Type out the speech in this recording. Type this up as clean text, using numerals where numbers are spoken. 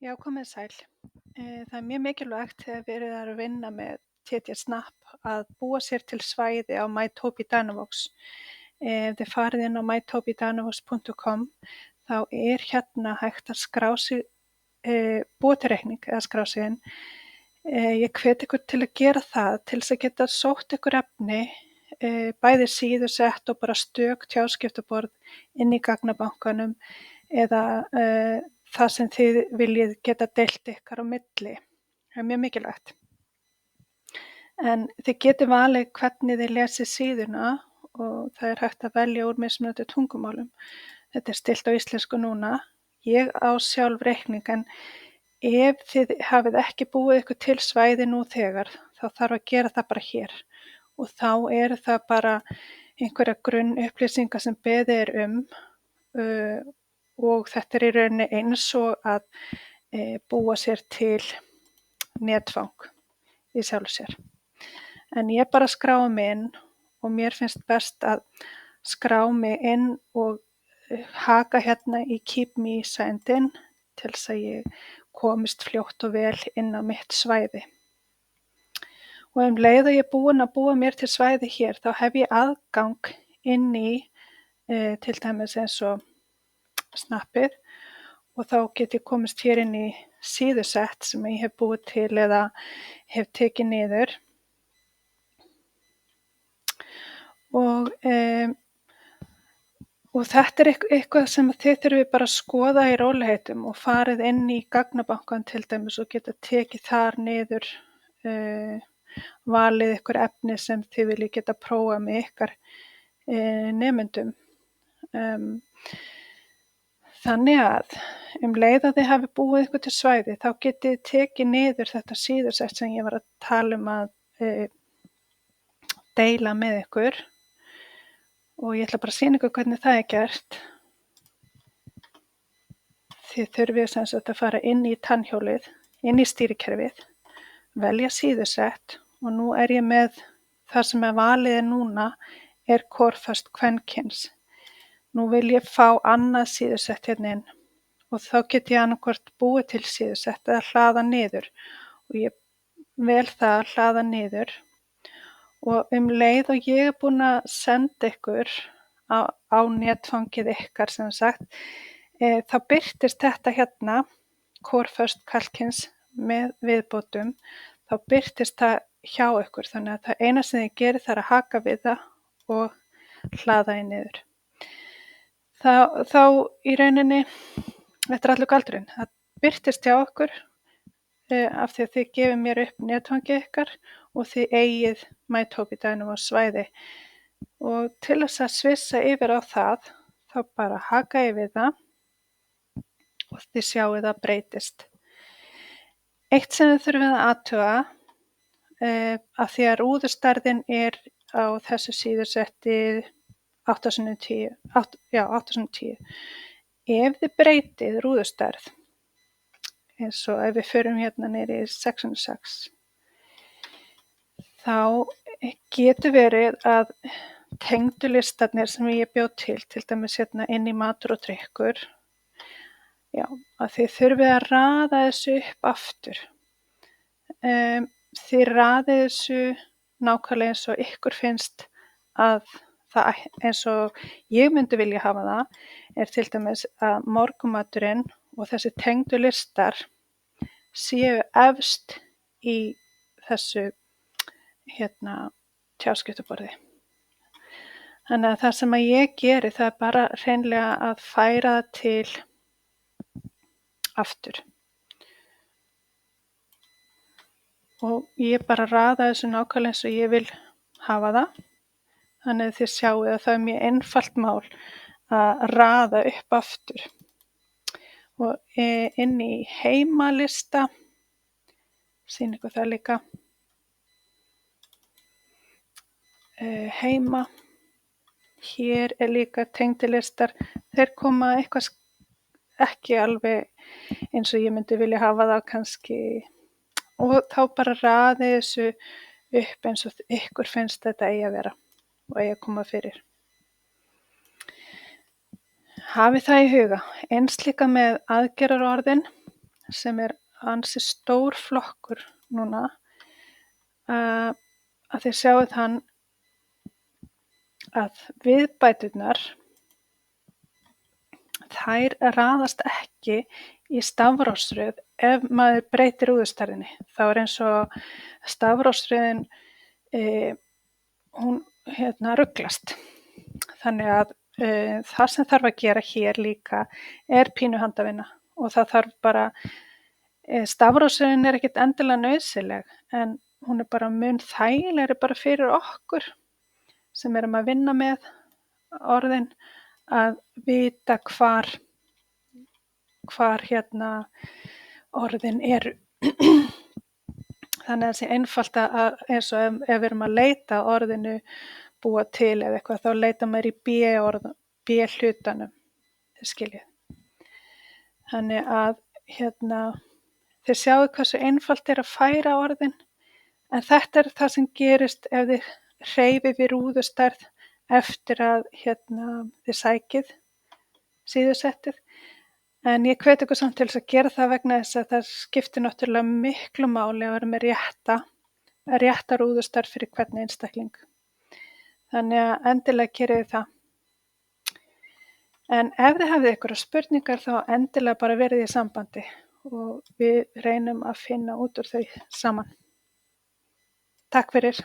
Já, komið sæl. Það er mjög mikilvægt þegar verið er að vinna með TT Snap að búa sér til svæði á MyTopi Dynavox. Ef þið farið inn á mytopidynavox.com þá er hérna hægt að skrá sig, búa til reikning eða skrá sig inn. Ég hvet ykkur til að gera það til þess að geta sótt ykkur efni, bæði síðusett og bara stök tjáskiptaborð inn í gagnabankanum eða það sem þið viljið geta deilt ykkar á milli. Það er mjög mikilvægt. En þið getið valið hvernig þið lesið síðuna og það er hægt að velja úr mismunandi tungumálum. Þetta er stillt á íslensku núna. Ég á sjálf reikning en ef þið hafið ekki búið ykkur til svæði nú þegar þá þarf að gera það bara hér og þá eru það bara einhverja grunnupplýsingar sem beðið er og þetta er í rauninni eins og að búa sér til netfang í sjálfu sér. En ég bara skráði mig inn og mér finnst best að skrá mig inn og haka hérna í Keep Me Signed In til þess að ég komist fljótt og vel inn á mitt svæði. Og leið og ég er búin að búa mér til svæði hér þá hef ég aðgang inn í til dæmis eins og snappið og þá get ég komist hér inn í síðusett sem ég hef búið til eða hef tekið niður og þetta er eitthvað sem þið þurfið bara að skoða í rólegheitum og farið inn í gagnabankann til dæmis og geta tekið þar niður, valið ykkur efni sem þið viljið geta prófað með ykkar nemendum. Þannig að leið að þið hafi búið ykkur til svæði þá getið þið tekið niður þetta síðusett sem ég var að tala um að deila með ykkur og ég ætla bara að sýna ykkur hvernig það er gert. Þið þurfið sem sagt að fara inn í tannhjólið, inn í stýrikerfið, velja síðusett og nú er ég með það sem er valið núna er Core-First kvenkyns. Nú vil ég fá annað síðusett hérna inn og þá get ég annaðhvort búið til síðusett eða hlaða niður og ég vel það að hlaða niður og leið og ég er búin að senda ykkur á netfangið ykkar sem sagt, þá birtist þetta hérna, Core-First kvenkyns með viðbótum, þá birtist það hjá ykkur þannig að það eina sem þið gerið það er að haka við það og hlaða því niður. Þá í rauninni, þetta er allur galdurinn, það birtist hjá okkur af því að þið gefið mér upp netfangið ykkar og þið eigið MyTopi Dynavox svæði og til þess að svissa yfir á það, þá bara haka ég við það og þið sjáið að breytist. Eitt sem þið þurfið að athuga, af því að rúðustærðin er á þessu síðusetti 8x10. Ef þið breytið rúðustærð, eins og ef við förum hérna niður í 6x6, þá getur verið að tengdu listarnir sem ég bjó til dæmis hérna inn í matur og drykkur, já, að þið þurfið að raða þessu upp aftur. Þið raðið þessu nákvæmlega eins og ykkur finnst að það, eins og ég myndi vilja hafa það, er til dæmis að morgunmaturinn og þessi tengdu listar séu efst í þessu hérna tjáskiptaborði. Þannig að það sem að ég geri það er bara hreinlega að færa það til aftur. Og ég bara raða þessu nákvæmlega eins og ég vil hafa það. Þannig að þið sjáið að það er mjög einfalt mál að raða upp aftur. Og inn í heimalista, sýni ykkur það líka, heima, hér er líka tengdilistar, þeir koma eitthvað ekki alveg eins og ég myndi vilja hafa það kannski og þá bara raðið þessu upp eins og ykkur finnst þetta eigi að vera og eigi að koma fyrir. Hafið það í huga, eins líka með aðgerðarorðin sem ansi stór flokkur núna, að þið sjáið hann að viðbæturnar, þær raðast ekki í stafrófsröð ef maður breytir úðustærðinni. Þá eins og stafrófsröðin, hún ruglast. Þannig að það sem þarf að gera hér líka pínu handavinna og það þarf bara, stafrófsröðin ekkert endilega nauðsynleg en hún bara mun þægilegri bara fyrir okkur sem erum að vinna með orðin að vita hvar orðin eru. Þannig að það sé einfalt að eins og ef við erum að leita að orðinu búa til eða eitthvað, þá leita maður í B-hlutanum, þið skiljið. Þannig að þið sjáu hversu einfalt að færa orðin, en þetta það sem gerist ef þið hreyfið við rúðustærð eftir að þið sækið síðusettið. En ég hvet ykkur samt til þess að gera það vegna þess að það skiptir náttúrulega miklu máli að vera með rétta rúðustærð fyrir hvern einstakling. Þannig að endilega gerið það. En ef þið hafið einhverjar spurningar þá endilega bara verið í sambandi og við reynum að finna út úr þau saman. Takk fyrir.